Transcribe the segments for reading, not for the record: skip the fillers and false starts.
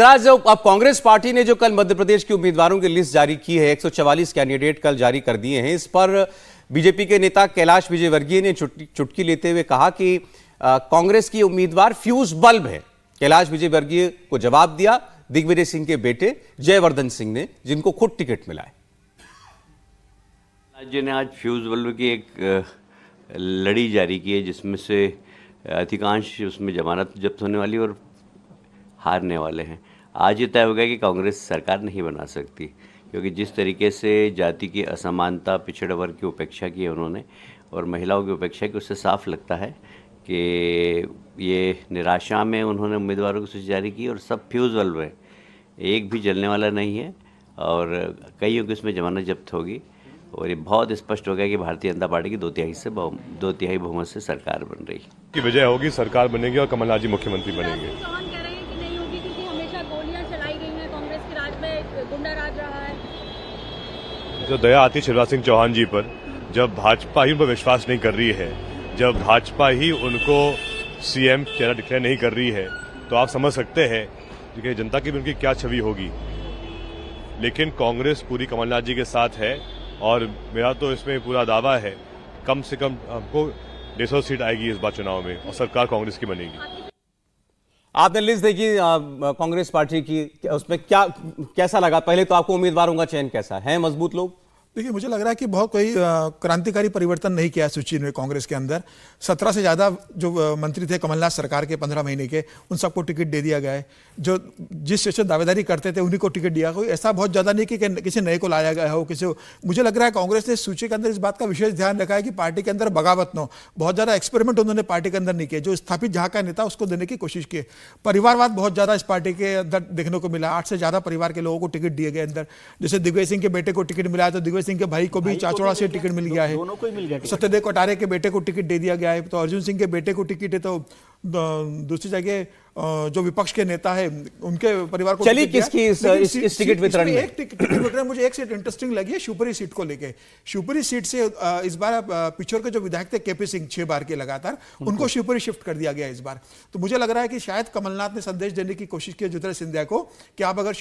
आज अब कांग्रेस पार्टी ने जो कल मध्य प्रदेश के उम्मीदवारों की लिस्ट जारी की है, 144 कैंडिडेट कल जारी कर दिए हैं। इस पर बीजेपी के नेता कैलाश विजयवर्गीय ने चुटकी लेते हुए कहा कि कांग्रेस की उम्मीदवार फ्यूज बल्ब है। कैलाश विजयवर्गीय को जवाब दिया दिग्विजय सिंह के बेटे जयवर्धन सिंह ने, जिनको खुद टिकट मिला है। राज्य ने आज फ्यूज बल्ब की एक लड़ी जारी की है, जिसमें से अधिकांश उसमें जमानत जब्त होने वाली और हारने वाले हैं। आज ये तय हो गया कि कांग्रेस सरकार नहीं बना सकती, क्योंकि जिस तरीके से जाति की असमानता, पिछड़े वर्ग की उपेक्षा की है उन्होंने और महिलाओं की उपेक्षा की, उससे साफ लगता है कि ये निराशा में उन्होंने उम्मीदवारों की सूची जारी की और सब फ्यूज बल्ब है, एक भी जलने वाला नहीं है और कईयों की इसमें जमानत जब्त होगी। और ये बहुत स्पष्ट हो गया कि भारतीय जनता पार्टी की दो तिहाई बहुमत से सरकार बन रही की वजह होगी, सरकार बनेगी और कमलनाथ जी मुख्यमंत्री बनेंगे। जो दया आती शिवराज सिंह चौहान जी पर, जब भाजपा ही उन पर विश्वास नहीं कर रही है, जब भाजपा ही उनको सीएम चेहरा डिक्लेयर नहीं कर रही है, तो आप समझ सकते हैं कि जनता की भी उनकी क्या छवि होगी। लेकिन कांग्रेस पूरी कमलनाथ जी के साथ है और मेरा तो इसमें पूरा दावा है कम से कम हमको 150 सीट आएगी इस बार चुनाव में और सरकार कांग्रेस की बनेगी। आपने लिस्ट देखी कांग्रेस पार्टी की, उसमें क्या कैसा लगा? पहले तो आपको उम्मीदवारों का चयन कैसा है? मजबूत लोग? देखिए, मुझे लग रहा है कि बहुत कोई क्रांतिकारी परिवर्तन नहीं किया सूची में कांग्रेस के अंदर। 17 से ज़्यादा जो मंत्री थे कमलनाथ सरकार के 15 महीने के, उन सबको टिकट दे दिया गया है। जो जिस से दावेदारी करते थे उन्हीं को टिकट दिया। कोई ऐसा बहुत ज़्यादा नहीं कि किसी नए को लाया गया हो, किसी। मुझे लग रहा है कांग्रेस ने सूची के अंदर इस बात का विशेष ध्यान रखा है कि पार्टी के अंदर बगावत न हो। बहुत ज़्यादा एक्सपेरिमेंट उन्होंने पार्टी के अंदर नहीं किए। जो स्थापित जहाँ का नेता उसको देने की कोशिश की। परिवारवाद बहुत ज़्यादा इस पार्टी के अंदर देखने को मिला। 8 से ज़्यादा परिवार के लोगों को टिकट दिए गए अंदर। जैसे दिग्विजय सिंह के बेटे को टिकट मिला है, तो दिग्विजय सिंह के भाई को भी चाचौड़ा से टिकट मिल गया है। सत्यदेव कोटारे के बेटे को टिकट दे दिया गया है। तो अर्जुन सिंह के बेटे को टिकट है। तो दूसरी जगह जो विपक्ष के नेता है उनके परिवार को चलिए किसकी इस टिकट वितरण में एक टिकट वितरण मुझे एक सीट इंटरेस्टिंग लगी है, शिवपुरी सीट को लेके। शिवपुरी सीट से इस बार पिछोर के जो विधायक थे केपी सिंह 6 बार के लगातार, उनको शिवपुरी शिफ्ट कर दिया गया इस बार। तो मुझे लग रहा है कि शायद कमलनाथ ने संदेश देने की कोशिश की ज्योतिरादित्य सिंधिया को कि आप अगर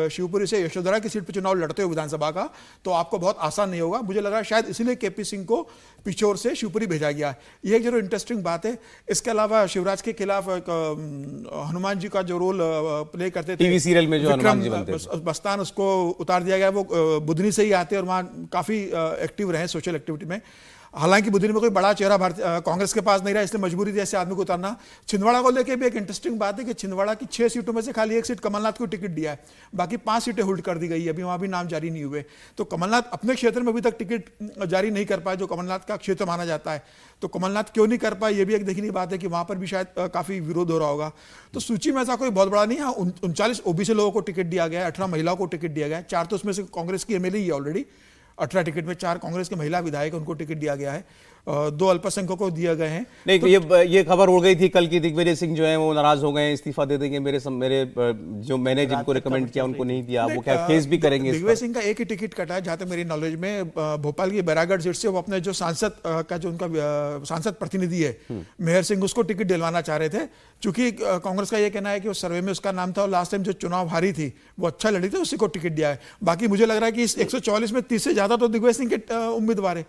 शिवपुरी से यशोधरा की सीट पर चुनाव लड़ते हो विधानसभा का, तो आपको बहुत आसान नहीं होगा। मुझे लग रहा है शायद इसीलिए केपी सिंह को पिछोर से शिवपुरी भेजा गया। ये एक जरूर इंटरेस्टिंग बात है। इसके अलावा शिवराज के खिलाफ हनुमान जी का जो रोल प्ले करते थे टीवी सीरियल में, जो हनुमान जी बनते थे, बस्तान, उसको उतार दिया गया। वो बुधनी से ही आते और वहाँ काफी एक्टिव रहे सोशल एक्टिविटी में। हालांकि बुधनी में कोई बड़ा चेहरा कांग्रेस के पास नहीं रहा, इसलिए मजबूरी थी ऐसे आदमी को उतारना। छिंदवाड़ा को लेकर भी एक इंटरेस्टिंग बात है कि छिंदवाड़ा की 6 सीटों में से खाली 1 सीट कमलनाथ को टिकट दिया है, बाकी 5 सीटें होल्ड कर दी गई है। अभी वहां भी नाम जारी नहीं हुए। तो कमलनाथ अपने क्षेत्र में अभी तक टिकट जारी नहीं कर पाए, जो कमलनाथ का क्षेत्र माना जाता है। तो कमलनाथ क्यों नहीं कर पाए, ये भी एक देखने की बात है कि वहां पर भी शायद काफी विरोध हो रहा होगा। तो सूची में ऐसा कोई बहुत बड़ा नहीं है। 39 ओबीसी लोगों को टिकट दिया गया है, 18 महिलाओं को टिकट दिया गया है। 4 तो उसमें से कांग्रेस की एमएलए ही है ऑलरेडी। 18 टिकट में 4 कांग्रेस के महिला विधायक, उनको टिकट दिया गया है। 2 अल्पसंख्यकों को दिए गए हैं। नहीं तो ये खबर उड़ गई थी कल की दिग्विजय सिंह जो है वो नाराज हो गए, इस्तीफा दे देंगे। मेरे जो मैंने जिनको रिकमेंड किया उनको नहीं दिया, वो क्या केस भी करेंगे? दिग्विजय सिंह का एक ही टिकट कटा है जहां तक मेरी नॉलेज में, भोपाल की बैरागढ़ सीट से। वो अपने जो सांसद का जो उनका सांसद प्रतिनिधि है मेहर सिंह, उसको टिकट दिलवाना चाह रहे थे। चूंकि कांग्रेस का ये कहना है कि उस सर्वे में उसका नाम था और लास्ट टाइम जो चुनाव हारी थी वो अच्छा लड़ी थी, उसी को टिकट दिया है। बाकी मुझे लग रहा है कि इस 144 में 30 से ज्यादा तो दिग्विजय सिंह के उम्मीदवार है।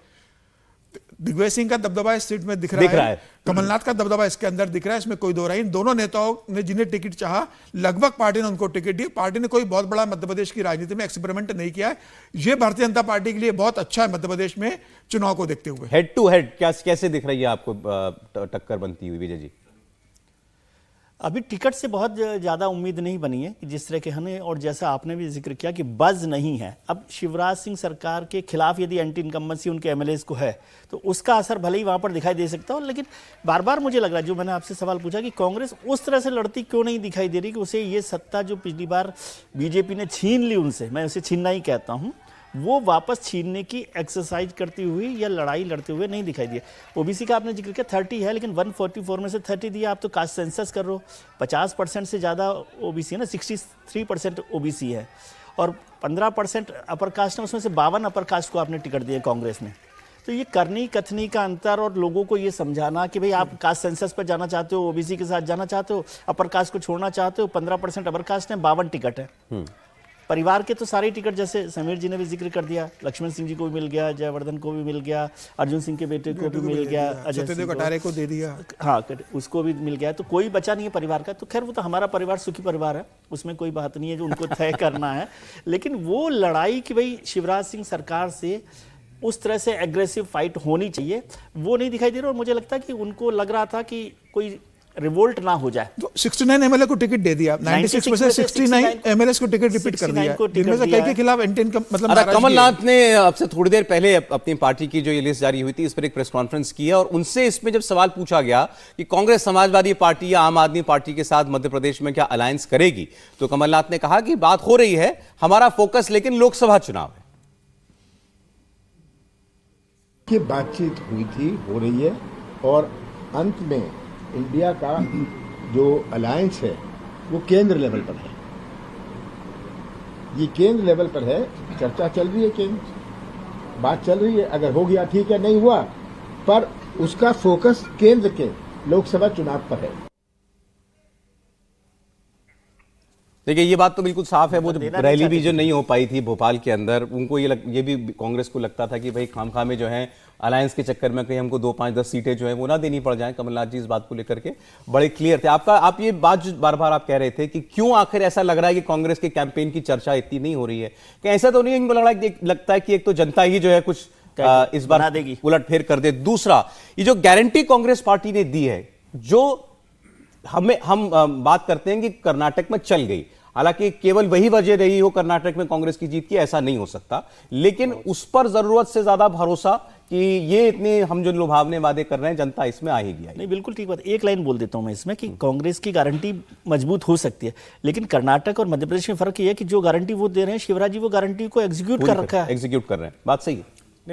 दिग्विजय सिंह का दबदबा इस सीट में दिख रहा है। कमलनाथ का दबदबा इसके अंदर दिख रहा है। इसमें कोई दो राय। इन दोनों नेताओं ने जिन्हें टिकट चाहा, लगभग पार्टी ने उनको टिकट दी। पार्टी ने कोई बहुत बड़ा मध्य प्रदेश की राजनीति में एक्सपेरिमेंट नहीं किया है। यह भारतीय जनता पार्टी के लिए बहुत अच्छा है मध्य प्रदेश में चुनाव को देखते हुए। हेड टू हेड कैसे दिख रही है आपको टक्कर बनती हुई विजय जी? अभी टिकट से बहुत ज़्यादा उम्मीद नहीं बनी है कि जिस तरह के हमें, और जैसा आपने भी जिक्र किया कि बज़ नहीं है। अब शिवराज सिंह सरकार के खिलाफ यदि एंटी इनकम्बेंसी उनके एमएलएज को है तो उसका असर भले ही वहाँ पर दिखाई दे सकता हो, लेकिन बार बार मुझे लग रहा है, जो मैंने आपसे सवाल पूछा कि कांग्रेस उस तरह से लड़ती क्यों नहीं दिखाई दे रही कि उसे ये सत्ता जो पिछली बार बीजेपी ने छीन ली उनसे, मैं उसे छीनना ही कहता हूँ, वो वापस छीनने की एक्सरसाइज करती हुई या लड़ाई लड़ते हुए नहीं दिखाई दिए। ओबीसी का आपने जिक्र किया 30 है, लेकिन 144 में से 30 दिया। आप तो कास्ट सेंसस कर रहे हो, 50% से ज़्यादा ओबीसी है ना, 63% ओबीसी है और 15% अपर कास्ट है, उसमें से 52 अपर कास्ट को आपने टिकट दिए कांग्रेस ने। तो ये करनी कथनी का अंतर और लोगों को ये समझाना कि भाई आप कास्ट सेंसस पर जाना चाहते हो, ओबीसी के साथ जाना चाहते हो, अपर कास्ट को छोड़ना चाहते हो, 15% अपर कास्ट है, 52 टिकट है। परिवार के तो सारे टिकट, जैसे समीर जी ने भी जिक्र कर दिया, लक्ष्मण सिंह जी को भी मिल गया, जयवर्धन को भी मिल गया, अर्जुन सिंह के बेटे को भी मिल गया, अजय सत्यदेव कटारे को दे दिया, हाँ उसको भी मिल गया, तो कोई बचा नहीं है परिवार का। तो खैर वो तो हमारा परिवार सुखी परिवार है, उसमें कोई बात नहीं है, जो उनको तय करना है। लेकिन वो लड़ाई कि भाई शिवराज सिंह सरकार से उस तरह से एग्रेसिव फाइट होनी चाहिए, वो नहीं दिखाई दे रहा। और मुझे लगता है कि उनको लग रहा था कि कोई रिवोल्ट ना हो जाए। तो 69 एमएलए को टिकट दे दिया, 96 में से 69 एमएलए को टिकट रिपीट कर दिया, जिनमें से कई के खिलाफ एंटी इनकम मतलब नाराजगी है। कमलनाथ ने अब से थोड़ी देर पहले अपनी पार्टी की जो ये लिस्ट जारी हुई थी, इस पर एक प्रेस कॉन्फ्रेंस किया और उनसे इसमें जब सवाल पूछा गया कि कांग्रेस समाजवादी पार्टी या आम आदमी पार्टी के साथ मध्य प्रदेश में क्या अलायंस करेगी, तो कमलनाथ ने कहा कि बात हो रही है, हमारा फोकस लेकिन लोकसभा चुनाव है। की बातचीत हुई थी, हो रही है, और अंत में इंडिया का जो अलायंस है वो केंद्र लेवल पर है। ये केंद्र लेवल पर है, चर्चा चल रही है, केंद्र बात चल रही है। अगर हो गया ठीक है, नहीं हुआ, पर उसका फोकस केंद्र के लोकसभा चुनाव पर है। देखिए ये बात तो बिल्कुल साफ है, वो जो रैली भी जो नहीं हो पाई थी भोपाल के अंदर, उनको ये भी कांग्रेस को लगता था कि भाई खामखा में जो है अलायंस के चक्कर में कहीं हमको 2, 5, 10 सीटें जो है वो ना देनी पड़ जाएं। कमलनाथ जी इस बात को लेकर के बड़े क्लियर थे। आप ये बात बार बार आप कह रहे थे कि क्यों आखिर ऐसा लग रहा है कि कांग्रेस के कैंपेन की चर्चा इतनी नहीं हो रही है, कि ऐसा तो नहीं है, इनको लगता है कि एक तो जनता ही जो है कुछ इस बार उलटफेर कर दे। दूसरा, ये जो गारंटी कांग्रेस पार्टी ने दी है, जो हम बात करते हैं कि कर्नाटक में चल गई, हालांकि केवल वही वजह रही हो कर्नाटक में कांग्रेस की जीत की, ऐसा नहीं हो सकता, लेकिन उस पर जरूरत से ज्यादा भरोसा कि ये इतने हम जो लुभावने वादे कर रहे हैं, जनता इसमें आएगी। नहीं, बिल्कुल ठीक बात। एक लाइन बोल देता हूं मैं इसमें कि कांग्रेस की गारंटी मजबूत हो सकती है, लेकिन कर्नाटक और मध्य प्रदेश में फर्क ये है कि जो गारंटी वो दे रहे हैं शिवराज जी, वो गारंटी को एग्जीक्यूट कर रहा है, एग्जीक्यूट कर रहे हैं। बात सही है।